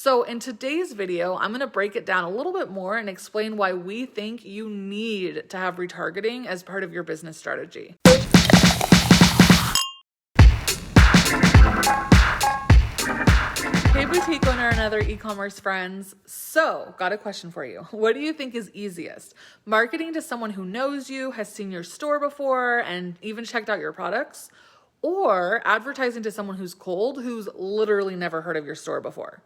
So in today's video, I'm going to break it down a little bit more and explain why we think you need to have retargeting as part of your business strategy. Hey boutique owner and other e-commerce friends. So, got a question for you. What do you think is easiest? Marketing to someone who knows you, has seen your store before, and even checked out your products? Or advertising to someone who's cold, who's literally never heard of your store before?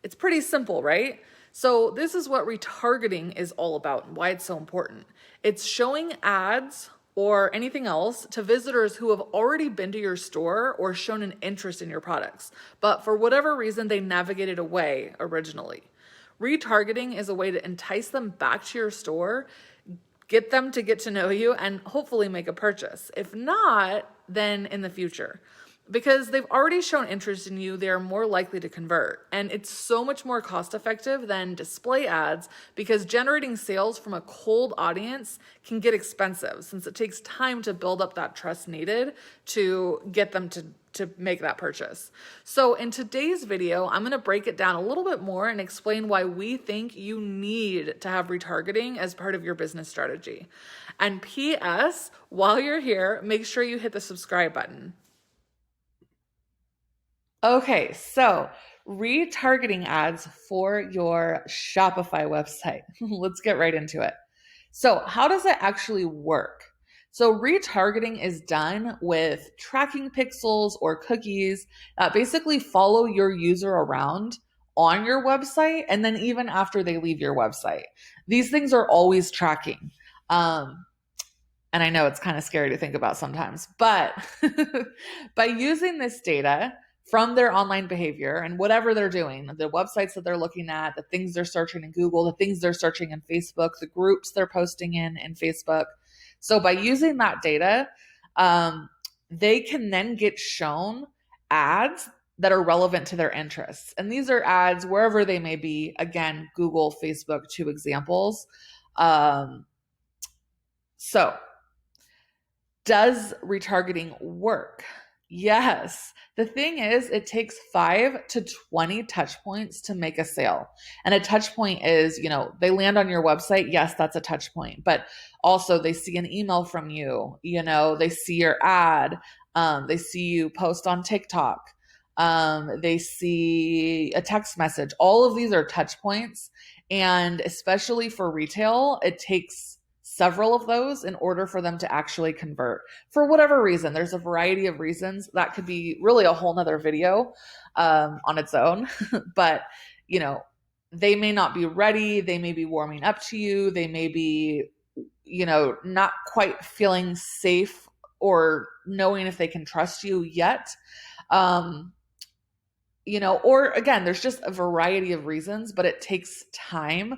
It's pretty simple, right? So this is what retargeting is all about and why it's so important. It's showing ads or anything else to visitors who have already been to your store or shown an interest in your products, but for whatever reason, they navigated away originally. Retargeting is a way to entice them back to your store, get them to get to know you, and hopefully make a purchase. If not, then in the future. Because they've already shown interest in you, they are more likely to convert. And it's so much more cost effective than display ads because generating sales from a cold audience can get expensive since it takes time to build up that trust needed to get them to make that purchase. So in today's video, I'm going to break it down a little bit more and explain why we think you need to have retargeting as part of your business strategy. And PS, while you're here, make sure you hit the subscribe button. Okay, so retargeting ads for your Shopify website. Let's get right into it. So how does it actually work? So retargeting is done with tracking pixels or cookies that basically follow your user around on your website and then even after they leave your website. These things are always tracking. And I know it's kind of scary to think about sometimes, but by using this data from their online behavior and whatever they're doing, the websites that they're looking at, the things they're searching in Google, the things they're searching in Facebook, the groups they're posting in Facebook. So by using that data, they can then get shown ads that are relevant to their interests. And these are ads wherever they may be. Again, Google, Facebook, two examples. So does retargeting work? Yes. The thing is, it takes 5 to 20 touch points to make a sale. And a touch point is, they land on your website. Yes, that's a touch point. But also they see an email from you, they see your ad. They see you post on TikTok. They see a text message. All of these are touch points. And especially for retail, it takes several of those in order for them to actually convert for whatever reason. There's a variety of reasons that could be really a whole nother video on its own, but they may not be ready. They may be warming up to you. They may be, not quite feeling safe or knowing if they can trust you yet. Or again, there's just a variety of reasons, but it takes time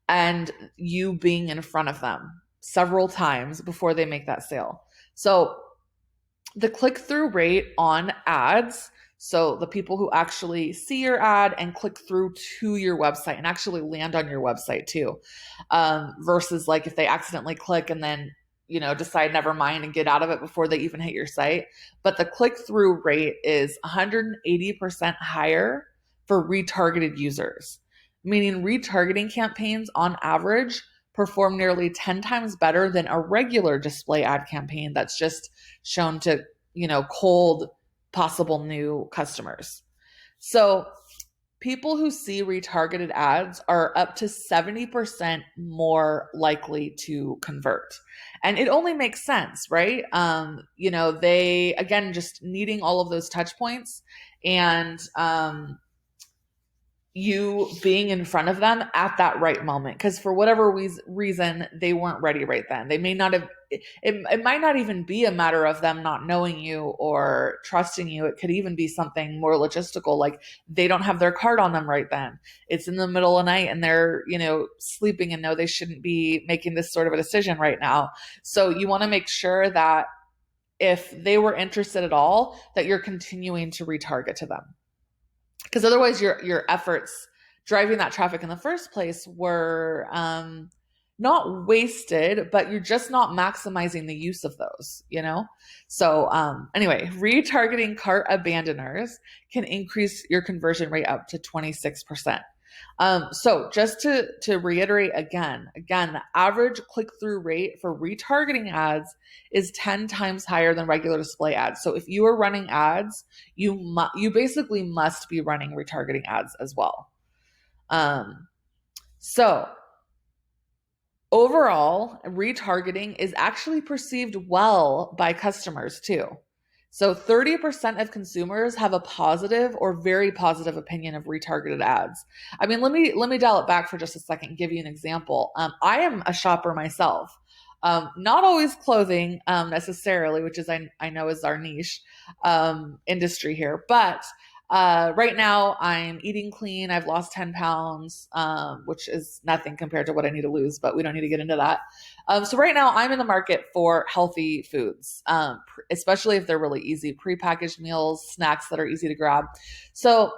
and you being in front of them several times before they make that sale. So the click-through rate on ads, so the people who actually see your ad and click through to your website and actually land on your website too, versus like if they accidentally click and then decide never mind and get out of it before they even hit your site. But the click-through rate is 180% higher for retargeted users, meaning retargeting campaigns on average perform nearly 10 times better than a regular display ad campaign that's just shown to, cold possible new customers. So people who see retargeted ads are up to 70% more likely to convert. And it only makes sense, right? They, again, just needing all of those touch points and, you being in front of them at that right moment. Because for whatever reason, they weren't ready right then. They may not have, it might not even be a matter of them not knowing you or trusting you. It could even be something more logistical, like they don't have their card on them right then. It's in the middle of the night and they're, sleeping and know they shouldn't be making this sort of a decision right now. So you want to make sure that if they were interested at all, that you're continuing to retarget to them. Because otherwise your efforts driving that traffic in the first place were not wasted, but you're just not maximizing the use of those, you know? So anyway, retargeting cart abandoners can increase your conversion rate up to 26%. So just to reiterate again, the average click-through rate for retargeting ads is 10 times higher than regular display ads. So if you are running ads, you basically must be running retargeting ads as well. So overall, retargeting is actually perceived well by customers too. So 30% of consumers have a positive or very positive opinion of retargeted ads. I mean, let me dial it back for just a second, give you an example. I am a shopper myself. Not always clothing necessarily, which is I know is our niche industry here, but right now I'm eating clean. I've lost 10 pounds, which is nothing compared to what I need to lose, but we don't need to get into that. So right now I'm in the market for healthy foods, especially if they're really easy, prepackaged meals, snacks that are easy to grab. So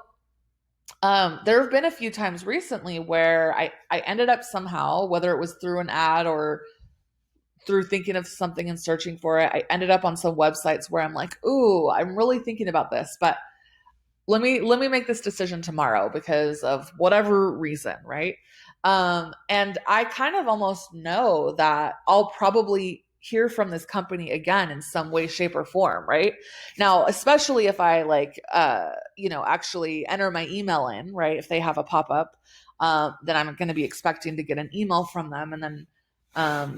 there have been a few times recently where I ended up somehow, whether it was through an ad or through thinking of something and searching for it, I ended up on some websites where I'm like, ooh, I'm really thinking about this, but let me make this decision tomorrow because of whatever reason, right? And I kind of almost know that I'll probably hear from this company again in some way, shape, or form, right? Now, especially if I actually enter my email in, right? If they have a pop-up, then I'm going to be expecting to get an email from them. And then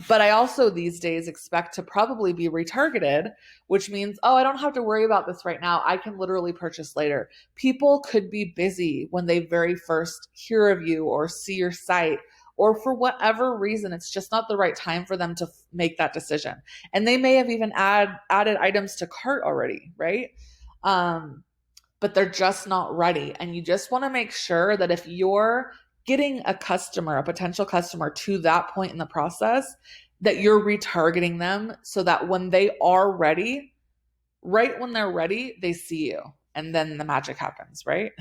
but I also these days expect to probably be retargeted, which means, oh, I don't have to worry about this right now. I can literally purchase later. People could be busy when they very first hear of you or see your site, or for whatever reason, it's just not the right time for them to make that decision. And they may have even added items to cart already, right? But they're just not ready. And you just want to make sure that if you're getting a potential customer to that point in the process, that you're retargeting them so that when they are ready, right when they're ready, they see you. And then the magic happens, right?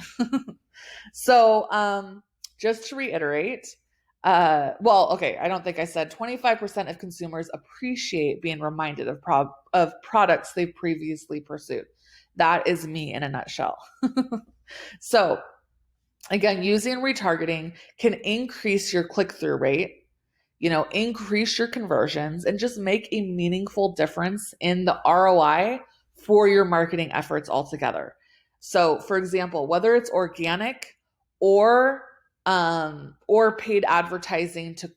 So just to reiterate, I don't think I said 25% of consumers appreciate being reminded of products they've previously pursued. That is me in a nutshell. So again, using retargeting can increase your click-through rate, increase your conversions, and just make a meaningful difference in the ROI for your marketing efforts altogether. So, for example, whether it's organic or paid advertising to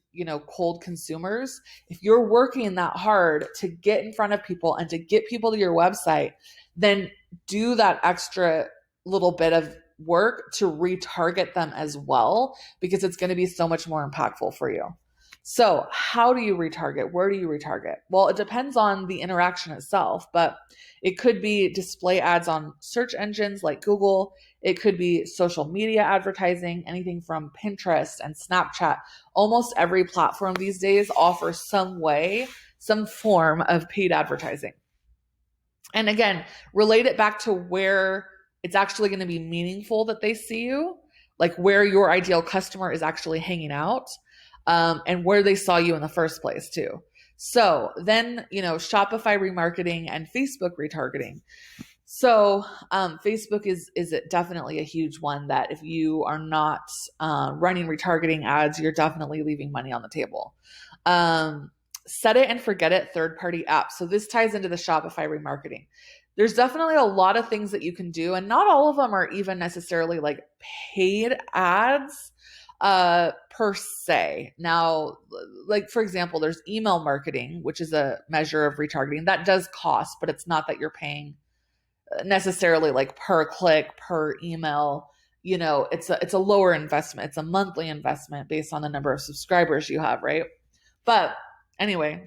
cold consumers, if you're working that hard to get in front of people and to get people to your website, then do that extra little bit of work to retarget them as well, because it's going to be so much more impactful for you. So how do you retarget? Where do you retarget? Well, it depends on the interaction itself, but it could be display ads on search engines like Google. It could be social media advertising, anything from Pinterest and Snapchat. Almost every platform these days offers some form of paid advertising. And again, relate it back to where it's actually going to be meaningful that they see you, like where your ideal customer is actually hanging out, and where they saw you in the first place too. So then, Shopify remarketing and Facebook retargeting. So Facebook is definitely a huge one that if you are not running retargeting ads, you're definitely leaving money on the table. Set it and forget it third-party apps. So this ties into the Shopify remarketing. There's definitely a lot of things that you can do, and not all of them are even necessarily like paid ads per se. Now, like for example, there's email marketing, which is a measure of retargeting. That does cost, but it's not that you're paying necessarily like per click, per email. It's a lower investment. It's a monthly investment based on the number of subscribers you have, right? But anyway,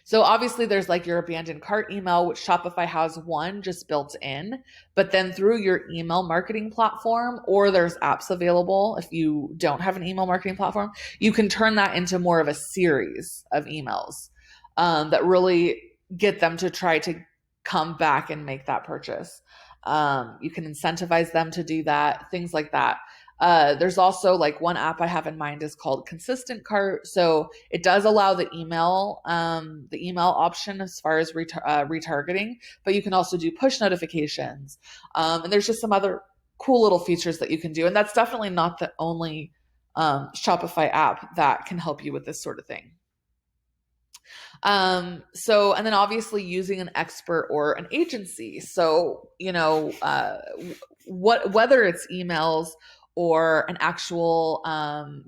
so obviously there's like your abandoned cart email, which Shopify has one just built in, but then through your email marketing platform, or there's apps available if you don't have an email marketing platform, you can turn that into more of a series of emails that really get them to try to come back and make that purchase. You can incentivize them to do that, things like that. There's also like one app I have in mind is called Consistent Cart. So it does allow the email option as far as retargeting, but you can also do push notifications. And there's just some other cool little features that you can do. And that's definitely not the only Shopify app that can help you with this sort of thing. And then obviously using an expert or an agency. So, whether it's emails or an actual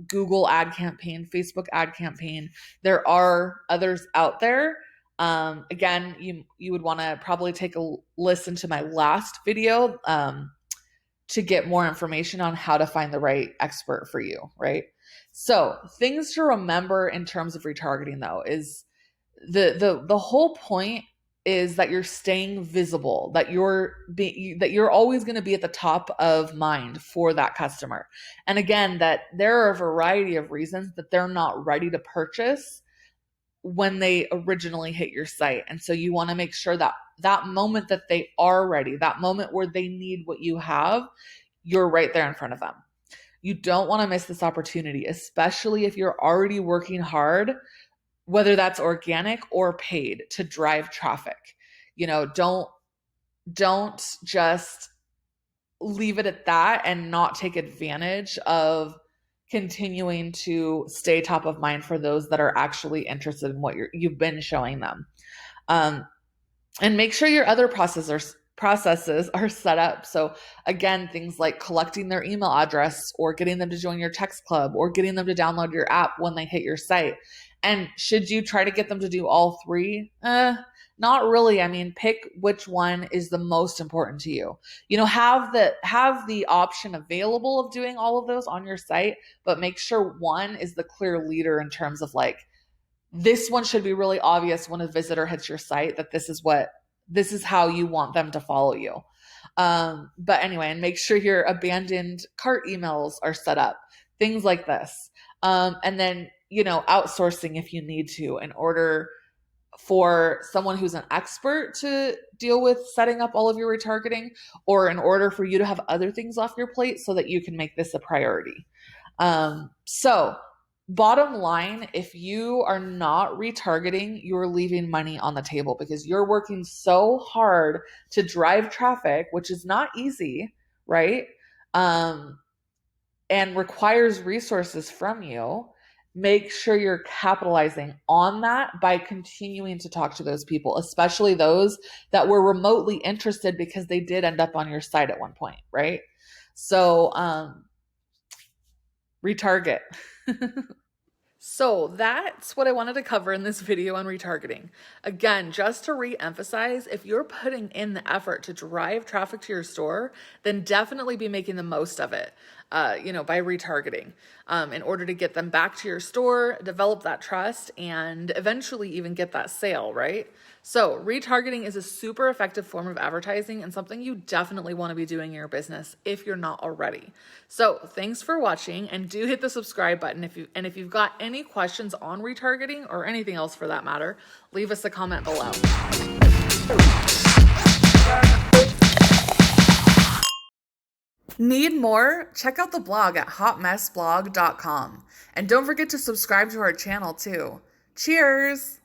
Google ad campaign, Facebook ad campaign, there are others out there. Again, you would want to probably take a listen to my last video to get more information on how to find the right expert for you, right? So things to remember in terms of retargeting though is the whole point is that you're staying visible, that you're always going to be at the top of mind for that customer. And again, that there are a variety of reasons that they're not ready to purchase when they originally hit your site. And so you want to make sure that that moment that they are ready, that moment where they need what you have, you're right there in front of them. You don't want to miss this opportunity, especially if you're already working hard, whether that's organic or paid, to drive traffic. Don't just leave it at that and not take advantage of continuing to stay top of mind for those that are actually interested in what you've been showing them. And make sure your other processes are set up. So again, things like collecting their email address or getting them to join your text club or getting them to download your app when they hit your site. And should you try to get them to do all three? Not really. I mean, pick which one is the most important to you. Have the option available of doing all of those on your site, but make sure one is the clear leader in terms of like, this one should be really obvious when a visitor hits your site that this is how you want them to follow you. But anyway, and make sure your abandoned cart emails are set up, things like this. And then, outsourcing if you need to in order for someone who's an expert to deal with setting up all of your retargeting, or in order for you to have other things off your plate so that you can make this a priority. So bottom line, if you are not retargeting, you're leaving money on the table because you're working so hard to drive traffic, which is not easy, right? And requires resources from you. Make sure you're capitalizing on that by continuing to talk to those people, especially those that were remotely interested because they did end up on your site at one point, right? So, retarget. So that's what I wanted to cover in this video on retargeting. Again, just to re-emphasize, if you're putting in the effort to drive traffic to your store, then definitely be making the most of it, by retargeting, in order to get them back to your store, develop that trust, and eventually even get that sale, right? So retargeting is a super effective form of advertising and something you definitely want to be doing in your business if you're not already. So thanks for watching, and do hit the subscribe button if you've got any questions on retargeting or anything else for that matter, leave us a comment below. Need more? Check out the blog at hotmessblog.com. And don't forget to subscribe to our channel too. Cheers!